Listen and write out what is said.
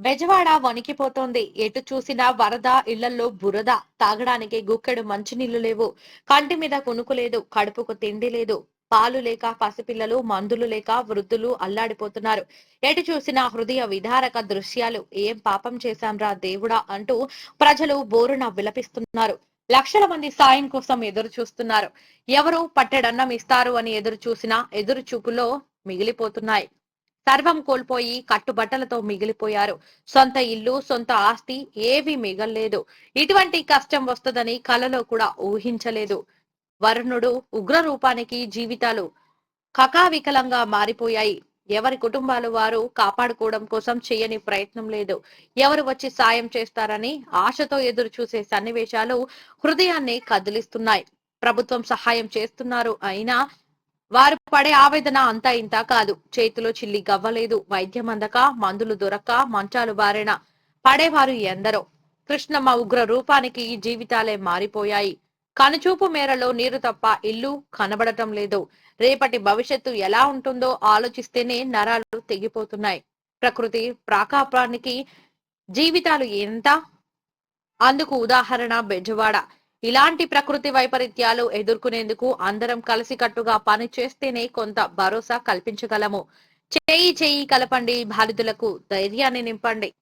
బెజవాడ వణికిపోతోంది. ఎటు చూసినా వరద, ఇళ్లల్లో బురద. తాగడానికి గుక్కెడు మంచినీళ్లు లేవు. కంటి మీద కునుకు లేదు. కడుపుకు తిండి లేదు. పాలు లేక పసిపిల్లలు, మందులు లేక వృద్ధులు అల్లాడిపోతున్నారు. ఎటు చూసినా హృదయ విదారక దృశ్యాలు. ఏం పాపం చేశాంరా దేవుడా అంటూ ప్రజలు బోరున విలపిస్తున్నారు. లక్షల మంది సాయం కోసం ఎదురు చూస్తున్నారు. ఎవరు పట్టెడన్నం ఇస్తారు అని ఎదురు చూసినా ఎదురు చూపులో మిగిలిపోతున్నాయి. సర్వం కోల్పోయి కట్టుబట్టలతో మిగిలిపోయారు. సొంత ఇల్లు, సొంత ఆస్తి ఏవీ మిగల్లేదు. ఇటువంటి కష్టం వస్తదని కలలో కూడా ఊహించలేదు. వరుణుడు ఉగ్ర రూపానికి జీవితాలు కకావికలంగా మారిపోయాయి. ఎవరి కుటుంబాలు వారు కాపాడుకోవడం కోసం చేయని ప్రయత్నం లేదు. ఎవరు వచ్చి సాయం చేస్తారని ఆశతో ఎదురు చూసే సన్నివేశాలు హృదయాన్ని కదిలిస్తున్నాయి. ప్రభుత్వం సహాయం చేస్తున్నారు అయినా వారు పడే ఆవేదన అంతా ఇంతా కాదు. చేతిలో చిల్లి గవ్వలేదు. వైద్యం అందక, మందులు దొరక్క, మంచాలు బారిన పడేవారు ఎందరో. కృష్ణమ్మ ఉగ్ర రూపానికి జీవితాలే మారిపోయాయి. కనుచూపు మేరలో నీరు తప్ప ఇల్లు కనబడటం లేదు. రేపటి భవిష్యత్తు ఎలా ఉంటుందో ఆలోచిస్తేనే నరాలు తెగిపోతున్నాయి. ప్రకృతి ప్రాకాపానికి జీవితాలు ఎంత? అందుకు ఉదాహరణ బెజవాడ. ఇలాంటి ప్రకృతి వైపరీత్యాలు ఎదుర్కొనేందుకు అందరం కలిసికట్టుగా పని చేస్తేనే కొంత భరోసా కల్పించగలము. చేయి చేయి కలపండి, బాధితులకు ధైర్యాన్ని నింపండి.